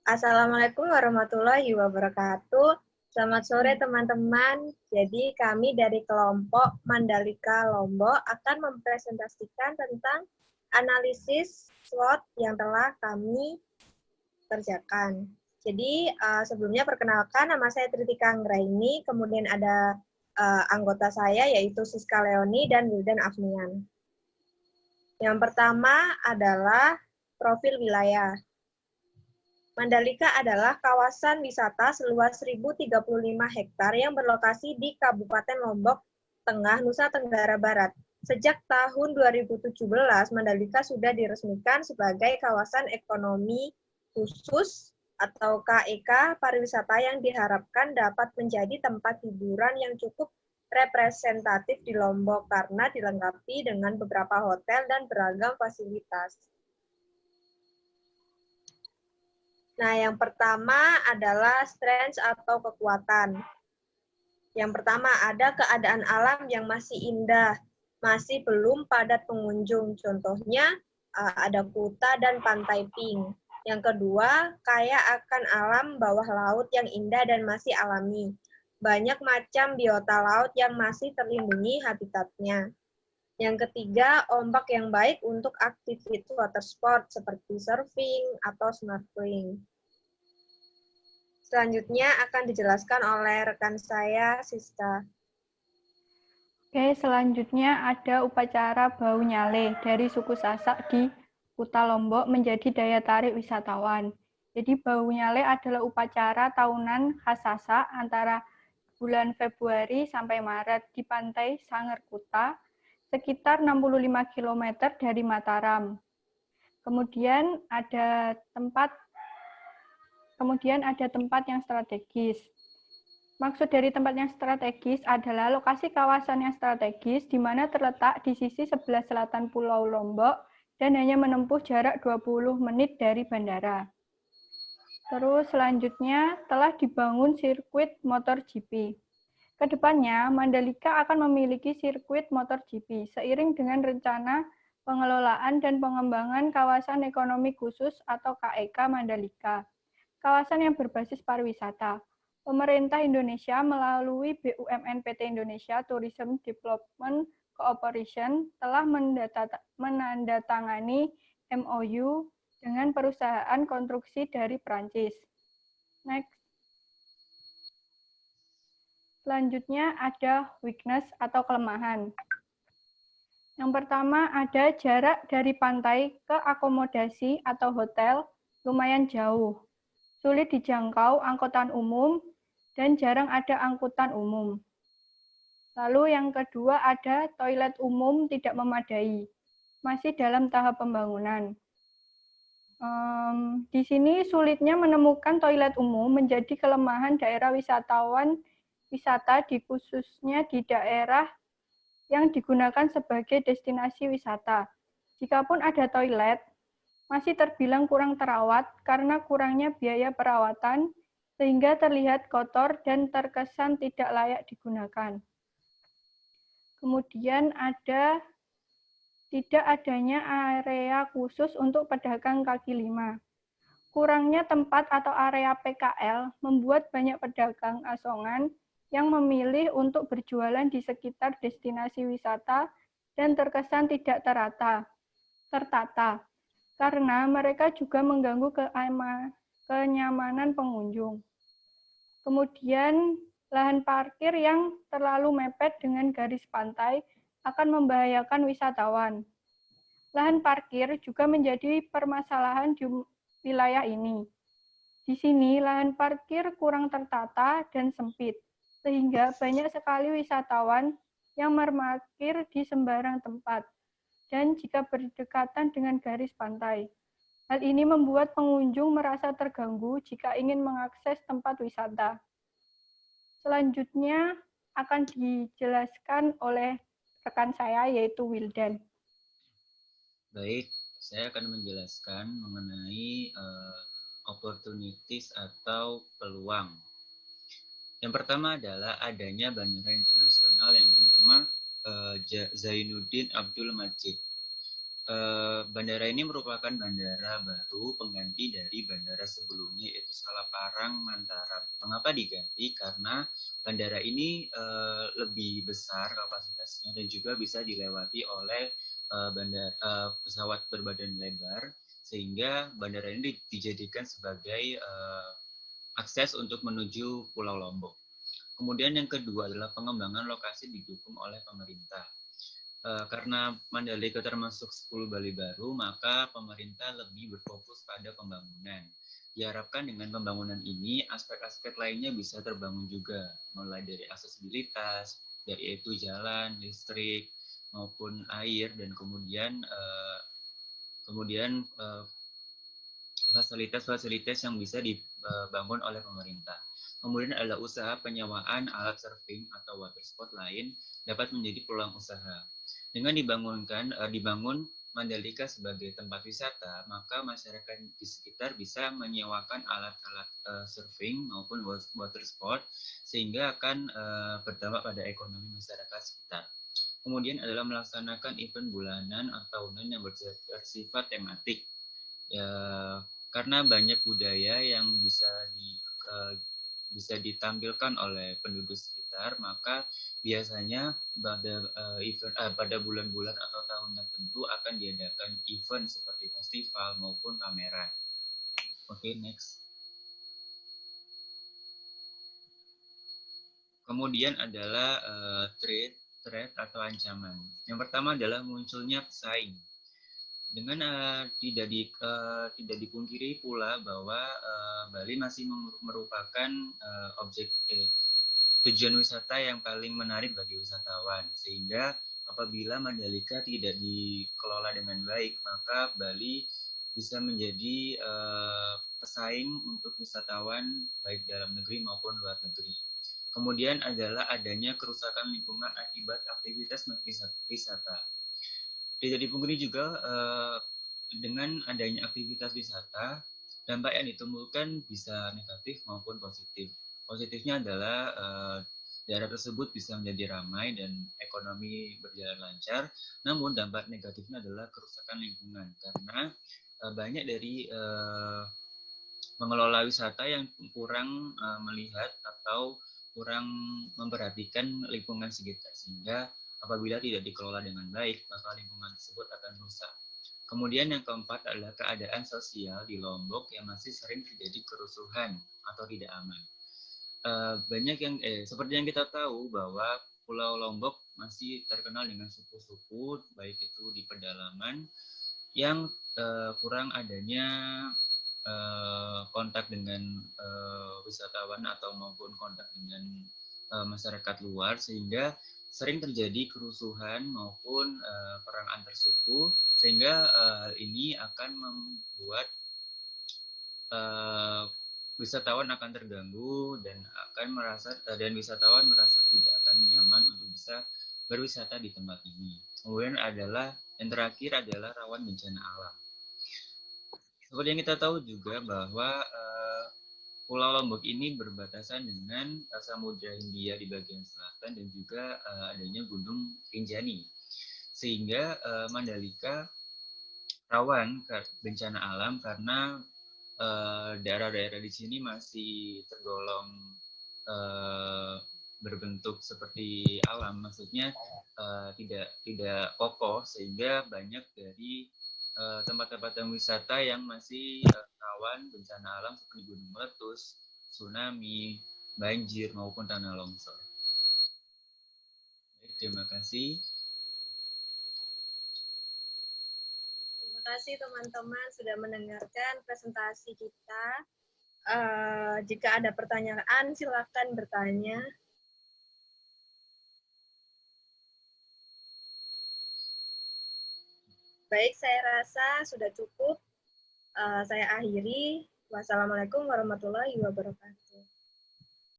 Assalamualaikum warahmatullahi wabarakatuh. Selamat sore teman-teman. Jadi kami dari kelompok Mandalika Lombok akan mempresentasikan tentang analisis SWOT yang telah kami kerjakan. Jadi sebelumnya perkenalkan, nama saya Tritika Anggraini, kemudian ada anggota saya yaitu Siska Leoni dan Wildan Afnian. Yang pertama adalah profil wilayah. Mandalika adalah kawasan wisata seluas 1.035 hektar yang berlokasi di Kabupaten Lombok Tengah, Nusa Tenggara Barat. Sejak tahun 2017, Mandalika sudah diresmikan sebagai kawasan ekonomi khusus atau KEK pariwisata yang diharapkan dapat menjadi tempat hiburan yang cukup representatif di Lombok karena dilengkapi dengan beberapa hotel dan beragam fasilitas. Nah, yang pertama adalah strength atau kekuatan. Yang pertama, ada keadaan alam yang masih indah, masih belum padat pengunjung. Contohnya, ada Kuta dan Pantai Pink. Yang kedua, kaya akan alam bawah laut yang indah dan masih alami. Banyak macam biota laut yang masih terlindungi habitatnya. Yang ketiga, ombak yang baik untuk aktivitas water sport seperti surfing atau snorkeling. Selanjutnya akan dijelaskan oleh rekan saya, Siska. Oke, selanjutnya ada upacara Bau Nyale dari suku Sasak di Kuta Lombok menjadi daya tarik wisatawan. Jadi Bau Nyale adalah upacara tahunan khas Sasak antara bulan Februari sampai Maret di pantai Sanger Kuta, sekitar 65 km dari Mataram. Kemudian ada tempat yang strategis. Maksud dari tempat yang strategis adalah lokasi kawasan yang strategis di mana terletak di sisi sebelah selatan Pulau Lombok dan hanya menempuh jarak 20 menit dari bandara. Terus selanjutnya telah dibangun sirkuit MotoGP. Kedepannya, Mandalika akan memiliki sirkuit MotoGP seiring dengan rencana pengelolaan dan pengembangan kawasan ekonomi khusus atau KEK Mandalika, kawasan yang berbasis pariwisata. Pemerintah Indonesia melalui BUMN PT Indonesia Tourism Development Cooperation telah menandatangani MOU dengan perusahaan konstruksi dari Prancis. Next. Selanjutnya ada weakness atau kelemahan. Yang pertama ada jarak dari pantai ke akomodasi atau hotel lumayan jauh. Sulit dijangkau angkutan umum dan jarang ada angkutan umum. Lalu yang kedua ada toilet umum tidak memadai, masih dalam tahap pembangunan. Di sini sulitnya menemukan toilet umum menjadi kelemahan daerah wisata khususnya di daerah yang digunakan sebagai destinasi wisata. Jikapun ada toilet, masih terbilang kurang terawat karena kurangnya biaya perawatan, sehingga terlihat kotor dan terkesan tidak layak digunakan. Kemudian ada tidak adanya area khusus untuk pedagang kaki lima. Kurangnya tempat atau area PKL membuat banyak pedagang asongan yang memilih untuk berjualan di sekitar destinasi wisata dan terkesan tidak tertata, karena mereka juga mengganggu kenyamanan pengunjung. Kemudian, lahan parkir yang terlalu mepet dengan garis pantai akan membahayakan wisatawan. Lahan parkir juga menjadi permasalahan di wilayah ini. Di sini, lahan parkir kurang tertata dan sempit, sehingga banyak sekali wisatawan yang berparkir di sembarang tempat, dan jika berdekatan dengan garis pantai. Hal ini membuat pengunjung merasa terganggu jika ingin mengakses tempat wisata. Selanjutnya akan dijelaskan oleh rekan saya, yaitu Wildan. Baik, saya akan menjelaskan mengenai opportunities atau peluang. Yang pertama adalah adanya bandara internasional yang bernama Zainuddin Abdul Majid. Bandara ini merupakan bandara baru pengganti dari bandara sebelumnya, yaitu Salaparang Mataram. Mengapa diganti? Karena bandara ini lebih besar kapasitasnya dan juga bisa dilewati oleh pesawat berbadan lebar, sehingga bandara ini dijadikan sebagai akses untuk menuju Pulau Lombok. Kemudian yang kedua adalah pengembangan lokasi didukung oleh pemerintah. Karena Mandalika termasuk 10 Bali baru, maka pemerintah lebih berfokus pada pembangunan. Diharapkan dengan pembangunan ini, aspek-aspek lainnya bisa terbangun juga, mulai dari aksesibilitas, yaitu jalan, listrik, maupun air, dan kemudian fasilitas-fasilitas yang bisa dibangun oleh pemerintah. Kemudian adalah usaha penyewaan alat surfing atau water sport lain dapat menjadi peluang usaha. Dengan dibangun Mandalika sebagai tempat wisata, maka masyarakat di sekitar bisa menyewakan alat-alat surfing maupun water sport, sehingga akan berdampak pada ekonomi masyarakat sekitar. Kemudian adalah melaksanakan event bulanan atau tahunan yang bersifat tematik. Ya, karena banyak budaya yang bisa ditampilkan oleh penduduk sekitar, maka biasanya pada bulan-bulan atau tahun tertentu akan diadakan event seperti festival maupun pameran. Oke, next. Kemudian adalah threat atau ancaman. Yang pertama adalah munculnya pesaing. Dengan tidak dipungkiri pula bahwa Bali masih merupakan tujuan wisata yang paling menarik bagi wisatawan, sehingga apabila Mandalika tidak dikelola dengan baik, maka Bali bisa menjadi pesaing untuk wisatawan baik dalam negeri maupun luar negeri. Kemudian adalah adanya kerusakan lingkungan akibat aktivitas wisata. Tidak dipungkiri juga dengan adanya aktivitas wisata, dampak yang ditimbulkan bisa negatif maupun positif. Positifnya adalah daerah tersebut bisa menjadi ramai dan ekonomi berjalan lancar, namun dampak negatifnya adalah kerusakan lingkungan, karena banyak dari pengelola wisata yang kurang melihat atau kurang memperhatikan lingkungan sekitar, sehingga apabila tidak dikelola dengan baik, maka lingkungan tersebut akan rusak. Kemudian yang keempat adalah keadaan sosial di Lombok yang masih sering terjadi kerusuhan atau tidak aman. Banyak yang seperti yang kita tahu bahwa Pulau Lombok masih terkenal dengan suku-suku, baik itu di pedalaman, yang kurang adanya kontak dengan wisatawan atau maupun kontak dengan masyarakat luar, sehingga sering terjadi kerusuhan maupun perang antar suku, sehingga hal ini akan membuat wisatawan akan terganggu dan wisatawan merasa tidak akan nyaman untuk bisa berwisata di tempat ini. Kemudian yang terakhir adalah rawan bencana alam. Seperti yang kita tahu juga bahwa Pulau Lombok ini berbatasan dengan Samudra Hindia di bagian selatan dan juga adanya Gunung Rinjani, sehingga Mandalika rawan bencana alam karena daerah-daerah di sini masih tergolong berbentuk seperti alam, maksudnya tidak kokoh, sehingga banyak dari tempat-tempat wisata yang masih rawan bencana alam seperti gunung meletus, tsunami, banjir maupun tanah longsor. Baik, terima kasih. Terima kasih teman-teman sudah mendengarkan presentasi kita. Jika ada pertanyaan, silakan bertanya. Baik, saya rasa sudah cukup. Saya akhiri. Wassalamualaikum warahmatullahi wabarakatuh.